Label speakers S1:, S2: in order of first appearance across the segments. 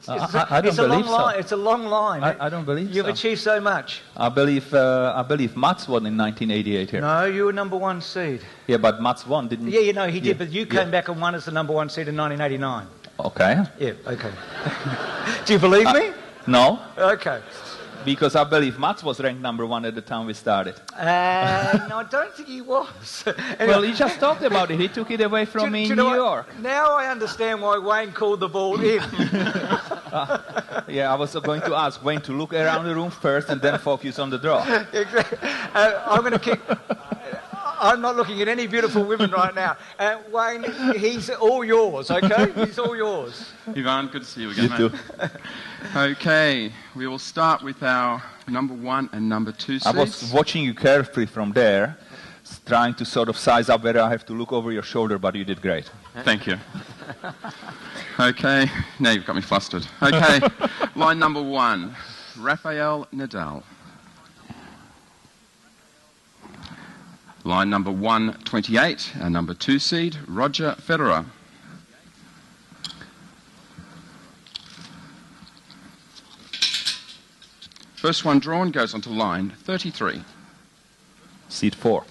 S1: I don't believe so.
S2: It's a long line.
S1: I don't believe so.
S2: You've achieved so much.
S1: I believe Mats won in 1988 here.
S2: No, you were number one seed.
S1: Yeah, but Mats won, didn't he?
S2: Yeah, you know, he did, but you came back and won as the number one seed in 1989.
S1: Okay.
S2: Yeah, okay. Do you believe me?
S1: No.
S2: Okay.
S1: Because I believe Mats was ranked number one at the time we started.
S2: No, I don't think he was. Anyway,
S1: well, he just talked about it. He took it away from me in New York.
S2: Now I understand why Wayne called the ball in.
S1: Yeah, I was going to ask Wayne to look around the room first and then focus on the draw.
S2: Exactly. I'm going to kick... I'm not looking at any beautiful women right now. Wayne, he's all yours, okay? He's all yours.
S3: Ivan, good to see you again,
S1: You too.
S3: Okay, we will start with our number one and number two seeds.
S1: I was watching you carefully from there, trying to sort of size up whether I have to look over your shoulder, but you did great.
S3: Thank you. Okay, now you've got me flustered. Okay, line number one, Rafael Nadal. Line number 128, our number two seed, Roger Federer. First one drawn goes onto line 33.
S1: Seed 4.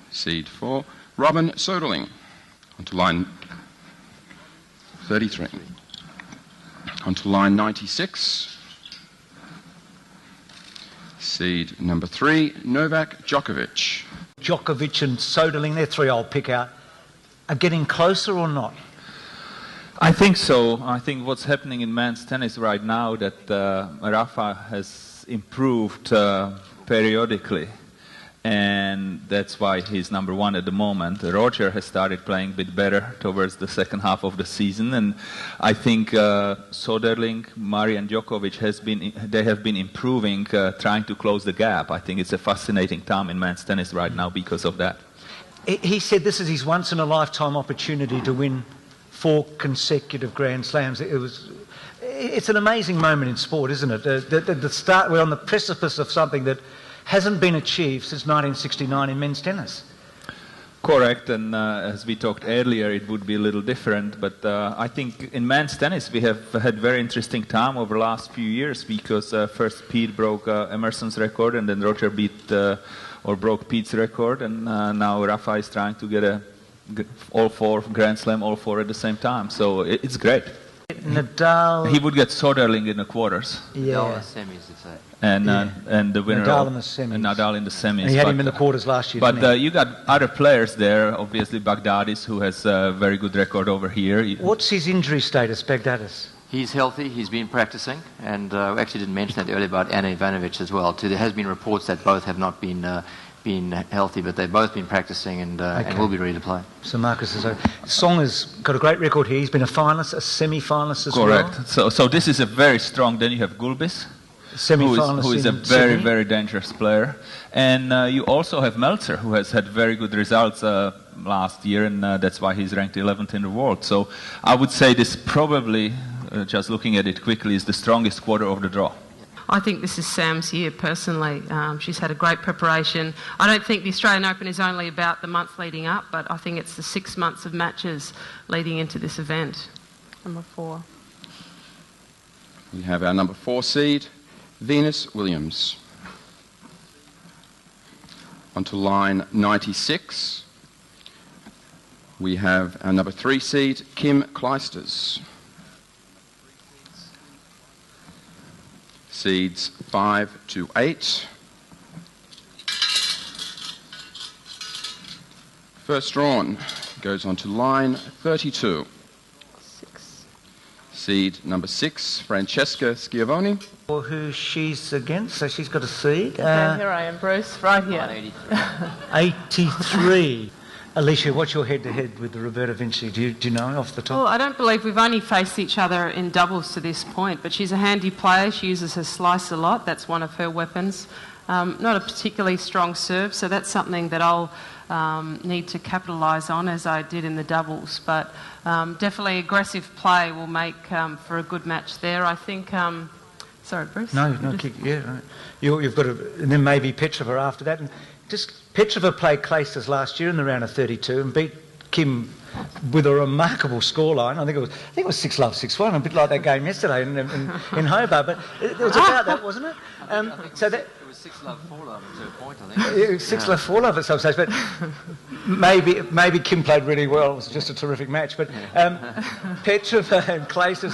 S3: Seed 4, Robin Soderling. Onto line 33. Onto line 96. Seed number 3, Novak Djokovic.
S2: Djokovic and Soderling, they're three I'll pick out, are getting closer or not?
S1: I think so. I think what's happening in men's tennis right now that Rafa has improved periodically, and that's why he's number one at the moment. Roger has started playing a bit better towards the second half of the season, and I think Soderling, Murray and Djokovic have been improving, trying to close the gap. I think it's a fascinating time in men's tennis right now because of that.
S2: He said this is his once-in-a-lifetime opportunity to win 4 consecutive Grand Slams. It's an amazing moment in sport, isn't it? The start, we're on the precipice of something that hasn't been achieved since 1969 in men's tennis.
S1: Correct, and as we talked earlier, it would be a little different, but I think in men's tennis we have had very interesting time over the last few years because first Pete broke Emerson's record, and then Roger broke Pete's record, and now Rafa is trying to get all 4 Grand Slam, all 4 at the same time, so it's great.
S2: Nadal...
S1: He would get Soderling in the quarters.
S2: Yeah.
S4: Nadal in the semis, it's like.
S1: And the winner
S2: Nadal in the semis.
S1: And Nadal in the semis.
S2: And he had him in the quarters last year,
S1: but
S2: didn't he?
S1: you got other players there, obviously Baghdadis, who has a very good record over here.
S2: What's his injury status, Baghdadis?
S4: He's healthy, he's been practicing, and we actually didn't mention that earlier about Ana Ivanovic as well, too. There has been reports that both have not been healthy, but they've both been practicing and will be ready to play.
S2: So Marcus is over. Song has got a great record here. He's been a finalist, a semi-finalist as well.
S1: Correct. So this is a very strong. Then you have Gulbis,
S2: semi-finalist,
S1: who is a very, very dangerous player. And you also have Meltzer, who has had very good results last year, and that's why he's ranked 11th in the world. So I would say this probably, just looking at it quickly, is the strongest quarter of the draw.
S5: I think this is Sam's year, personally. She's had a great preparation. I don't think the Australian Open is only about the month leading up, but I think it's the 6 months of matches leading into this event. Number 4.
S3: We have our number 4 seed, Venus Williams. Onto line 96, we have our number 3 seed, Kim Clijsters. Seeds 5 to 8. First drawn goes on to line 32.
S5: 6.
S3: Seed number 6, Francesca Schiavone.
S2: Or who she's against, so she's got a seed.
S5: Here I am, Bruce, right here.
S2: 83. Alicia, what's your head-to-head with Roberta Vinci? Do you know off the top?
S5: Well, I don't believe we've only faced each other in doubles to this point, but she's a handy player. She uses her slice a lot. That's one of her weapons. Not a particularly strong serve, so that's something that I'll need to capitalise on, as I did in the doubles. But definitely aggressive play will make for a good match there. I think... sorry, Bruce?
S2: No, yeah. Right. You've got and then maybe Petrova after that. And just Petrova played Clijsters last year in the round of 32 and beat Kim with a remarkable scoreline. I think it was 6-love, 6-1, a bit like that game yesterday in Hobart. But it was about that, wasn't it? So that.
S4: It was 6-love, 4-love to a point, I think.
S2: It was 6-love, 4-love at some stage, but maybe Kim played really well. It was just a terrific match. But Petrova and Clayton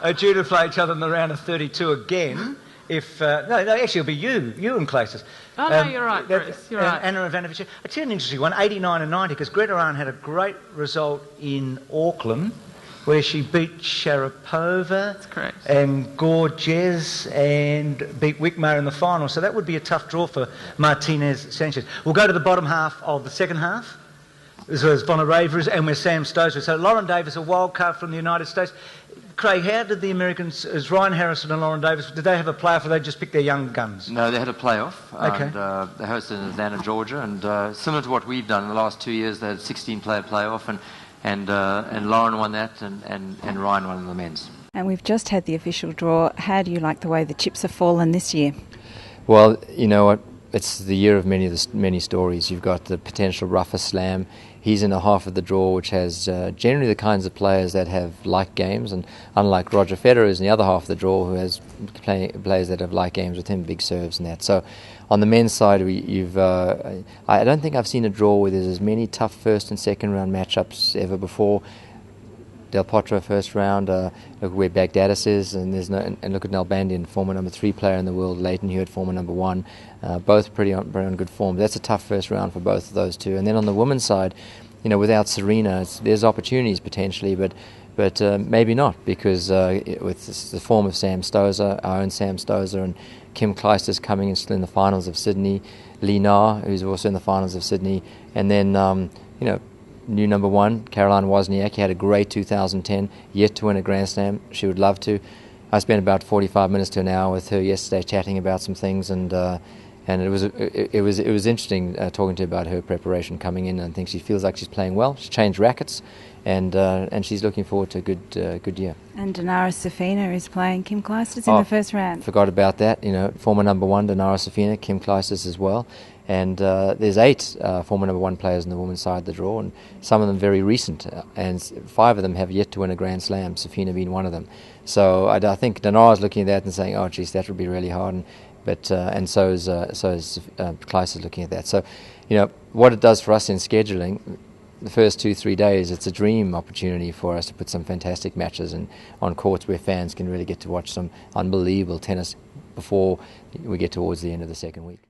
S2: are due to play each other in the round of 32 again. If no, actually it'll be you and Clayton.
S5: Oh, no, you're right, Bruce. You're right.
S2: Anna Ivanovic. I tell you an interesting one, 89 and 90, because Greta Ryan had a great result in Auckland, where she beat Sharapova.
S5: That's correct.
S2: And Gorges and beat Wickmar in the final. So that would be a tough draw for Martinez Sanchez. We'll go to the bottom half of the second half. This was Vonareva and with Sam Stosur. So Lauren Davis, a wild card from the United States. Craig, how did the Americans, as Ryan Harrison and Lauren Davis, did they have a playoff or they just picked their young guns?
S4: No, they had a playoff.
S2: Okay.
S4: And they hosted in Atlanta, Georgia. And similar to what we've done in the last 2 years, they had a 16-player playoff. And Lauren won that and Ryan won the men's.
S6: And we've just had the official draw. How do you like the way the chips have fallen this year?
S7: Well, you know what? It's the year of many stories. You've got the potential Rafa Slam. He's in a half of the draw, which has generally the kinds of players that have like games, and unlike Roger Federer, is in the other half of the draw, who has players that have like games with him, big serves and that. So, on the men's side, I don't think I've seen a draw where there's as many tough first and second round matchups ever before. Del Potro first round, look where Baghdadis is, and look at Nalbandian, former number 3 player in the world, Leighton Hewitt, former number 1, both pretty on good form. That's a tough first round for both of those two. And then on the women's side, you know, without Serena, there's opportunities potentially, but maybe not, because with the form of Sam Stosur, our own Sam Stosur, and Kim Clijsters coming in still in the finals of Sydney, Lee Na, who's also in the finals of Sydney, and then you know, new number 1, Caroline Wozniacki, had a great 2010, yet to win a Grand Slam. She would love to. I spent about 45 minutes to an hour with her yesterday chatting about some things, and it was interesting talking to her about her preparation coming in. I think she feels like she's playing well. She's changed rackets, and she's looking forward to a good year.
S6: And Dinara Safina is playing Kim Clijsters in the first round.
S7: Forgot about that. You know, former number 1 Dinara Safina, Kim Clijsters as well. And there's 8 former number 1 players on the women's side of the draw, and some of them very recent, and 5 of them have yet to win a Grand Slam, Safina being one of them. So I think Dinara's looking at that and saying, oh geez, that would be really hard, and so is Clijsters looking at that. So, you know, what it does for us in scheduling, the first 2-3 days, it's a dream opportunity for us to put some fantastic matches on courts where fans can really get to watch some unbelievable tennis before we get towards the end of the second week.